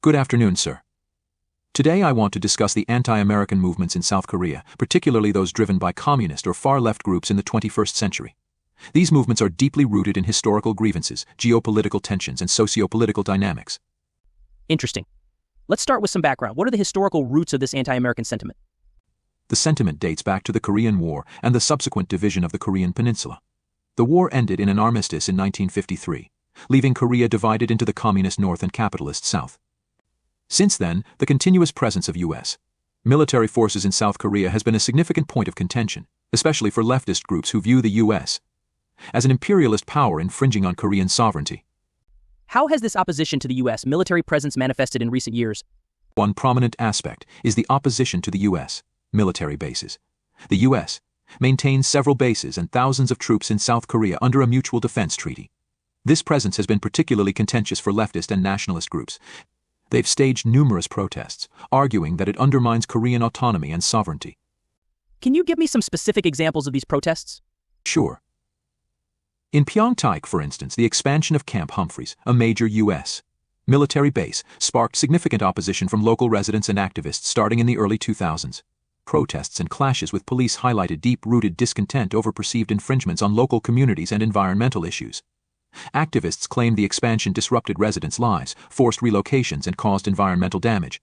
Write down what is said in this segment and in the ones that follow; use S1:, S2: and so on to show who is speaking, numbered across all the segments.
S1: Good afternoon, sir. Today I want to discuss the anti-American movements in South Korea, particularly those driven by communist or far-left groups in the 21st century. These movements are deeply rooted in historical grievances, geopolitical tensions, and socio-political dynamics.
S2: Interesting. Let's start with some background. What are the historical roots of this anti-American sentiment?
S1: The sentiment dates back to the Korean War and the subsequent division of the Korean Peninsula. The war ended in an armistice in 1953, leaving Korea divided into the communist North and capitalist South. Since then, the continuous presence of U.S. military forces in South Korea has been a significant point of contention, especially for leftist groups who view the U.S. as an imperialist power infringing on Korean sovereignty.
S2: How has this opposition to the U.S. military presence manifested in recent years?
S1: One prominent aspect is the opposition to the U.S. military bases. The U.S. maintains several bases and thousands of troops in South Korea under a mutual defense treaty. This presence has been particularly contentious for leftist and nationalist groups. They've staged numerous protests, arguing that it undermines Korean autonomy and sovereignty.
S2: Can you give me some specific examples of these protests?
S1: Sure. In Pyeongtaek, for instance, the expansion of Camp Humphreys, a major U.S. military base, sparked significant opposition from local residents and activists starting in the early 2000s. Protests and clashes with police highlighted deep-rooted discontent over perceived infringements on local communities and environmental issues. Activists claimed the expansion disrupted residents' lives, forced relocations, and caused environmental damage.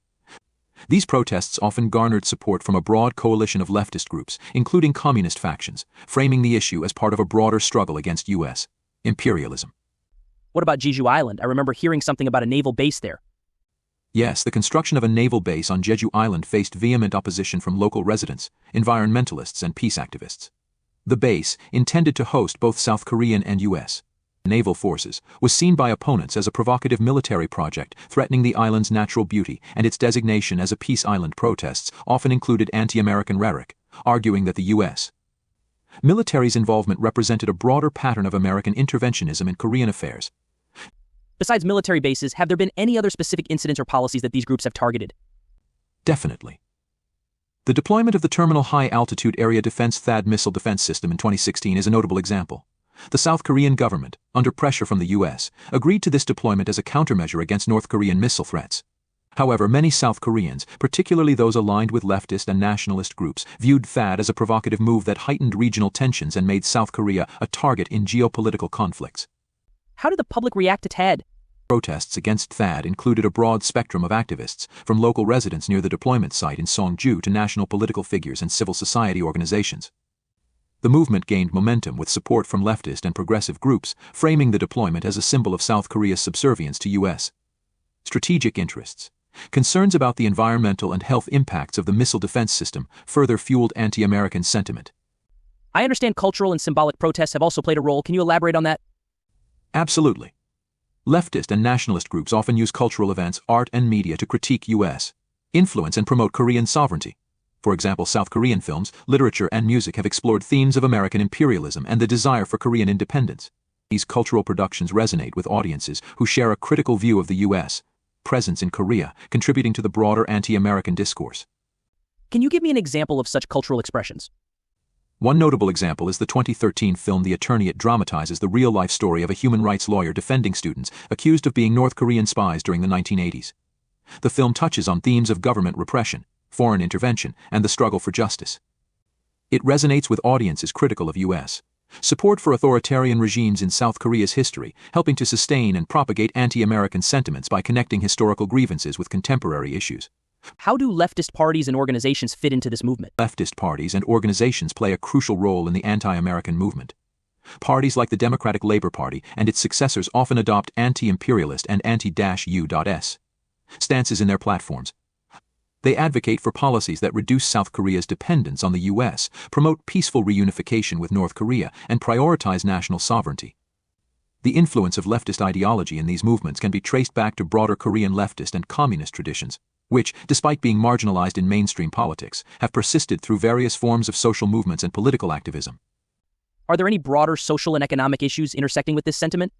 S1: These protests often garnered support from a broad coalition of leftist groups, including communist factions, framing the issue as part of a broader struggle against U.S. imperialism.
S2: What about Jeju Island? I remember hearing something about a naval base there.
S1: Yes, the construction of a naval base on Jeju Island faced vehement opposition from local residents, environmentalists, and peace activists. The base, intended to host both South Korean and U.S. naval forces, was seen by opponents as a provocative military project threatening the island's natural beauty, and its designation as a peace island. Protests often included anti-American rhetoric, arguing that the U.S. military's involvement represented a broader pattern of American interventionism in Korean affairs.
S2: Besides military bases, have there been any other specific incidents or policies that these groups have targeted?
S1: Definitely. The deployment of the Terminal High Altitude Area Defense THAAD missile defense system in 2016 is a notable example. The South Korean government, under pressure from the U.S., agreed to this deployment as a countermeasure against North Korean missile threats. However, many South Koreans, particularly those aligned with leftist and nationalist groups, viewed THAAD as a provocative move that heightened regional tensions and made South Korea a target in geopolitical conflicts.
S2: How did the public react to THAAD?
S1: Protests against THAAD included a broad spectrum of activists, from local residents near the deployment site in Songju to national political figures and civil society organizations. The movement gained momentum with support from leftist and progressive groups, framing the deployment as a symbol of South Korea's subservience to U.S. strategic interests. Concerns about the environmental and health impacts of the missile defense system further fueled anti-American sentiment.
S2: I understand cultural and symbolic protests have also played a role. Can you elaborate on that?
S1: Absolutely. Leftist and nationalist groups often use cultural events, art, and media to critique U.S. influence and promote Korean sovereignty. For example, South Korean films, literature, and music have explored themes of American imperialism and the desire for Korean independence. These cultural productions resonate with audiences who share a critical view of the U.S. presence in Korea, contributing to the broader anti-American discourse.
S2: Can you give me an example of such cultural expressions?
S1: One notable example is the 2013 film The Attorney. It dramatizes the real-life story of a human rights lawyer defending students accused of being North Korean spies during the 1980s. The film touches on themes of government repression, foreign intervention, and the struggle for justice. It resonates with audiences critical of U.S. support for authoritarian regimes in South Korea's history, helping to sustain and propagate anti-American sentiments by connecting historical grievances with contemporary issues.
S2: How do leftist parties and organizations fit into this movement?
S1: Leftist parties and organizations play a crucial role in the anti-American movement. Parties like the Democratic Labor Party and its successors often adopt anti-imperialist and anti-U.S. stances in their platforms. They advocate for policies that reduce South Korea's dependence on the U.S., promote peaceful reunification with North Korea, and prioritize national sovereignty. The influence of leftist ideology in these movements can be traced back to broader Korean leftist and communist traditions, which, despite being marginalized in mainstream politics, have persisted through various forms of social movements and political activism.
S2: Are there any broader social and economic issues intersecting with this sentiment?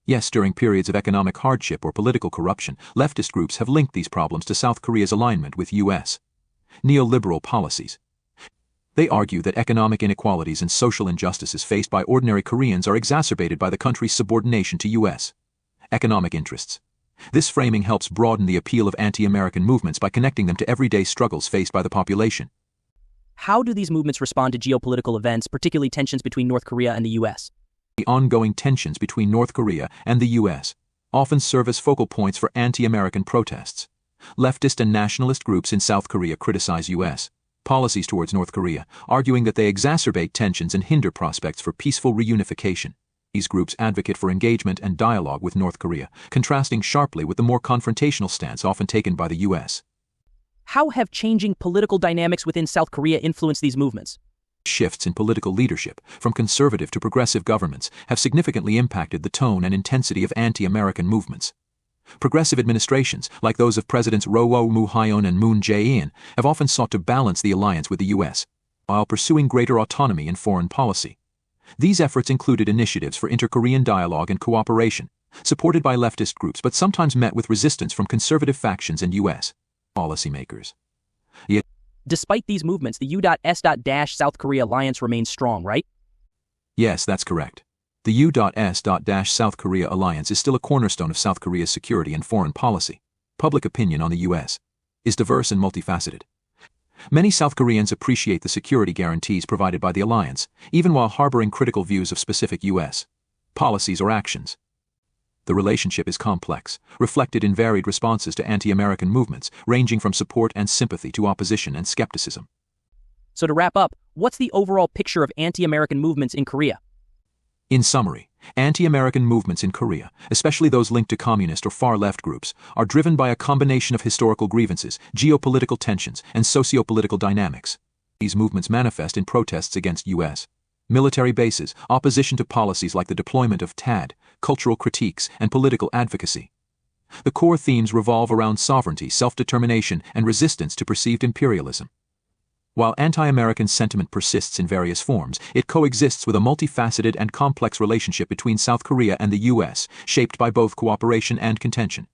S1: Yes, during periods of economic hardship or political corruption, leftist groups have linked these problems to South Korea's alignment with U.S. neoliberal policies. They argue that economic inequalities and social injustices faced by ordinary Koreans are exacerbated by the country's subordination to U.S. economic interests. This framing helps broaden the appeal of anti-American movements by connecting them to everyday struggles faced by the population.
S2: How do these movements respond to geopolitical events, particularly tensions between North Korea and the U.S.?
S1: The ongoing tensions between North Korea and the U.S. often serve as focal points for anti-American protests. Leftist and nationalist groups in South Korea criticize U.S. policies towards North Korea, arguing that they exacerbate tensions and hinder prospects for peaceful reunification. These groups advocate for engagement and dialogue with North Korea, contrasting sharply with the more confrontational stance often taken by the U.S.
S2: How have changing political dynamics within South Korea influenced these movements?
S1: Shifts in political leadership, from conservative to progressive governments, have significantly impacted the tone and intensity of anti-American movements. Progressive administrations, like those of Presidents Roh Moo-hyun and Moon Jae-in, have often sought to balance the alliance with the U.S. while pursuing greater autonomy in foreign policy. These efforts included initiatives for inter-Korean dialogue and cooperation, supported by leftist groups but sometimes met with resistance from conservative factions and U.S. policymakers. Yet,
S2: despite these movements, the U.S.-South Korea alliance remains strong, right?
S1: Yes, that's correct. The U.S.-South Korea alliance is still a cornerstone of South Korea's security and foreign policy. Public opinion on the U.S. is diverse and multifaceted. Many South Koreans appreciate the security guarantees provided by the alliance, even while harboring critical views of specific U.S. policies or actions. The relationship is complex, reflected in varied responses to anti-American movements, ranging from support and sympathy to opposition and skepticism.
S2: So to wrap up, what's the overall picture of anti-American movements in Korea?
S1: In summary, anti-American movements in Korea, especially those linked to communist or far-left groups, are driven by a combination of historical grievances, geopolitical tensions, and socio-political dynamics. These movements manifest in protests against U.S. military bases, opposition to policies like the deployment of THAAD, cultural critiques, and political advocacy. The core themes revolve around sovereignty, self-determination, and resistance to perceived imperialism. While anti-American sentiment persists in various forms, it coexists with a multifaceted and complex relationship between South Korea and the U.S., shaped by both cooperation and contention.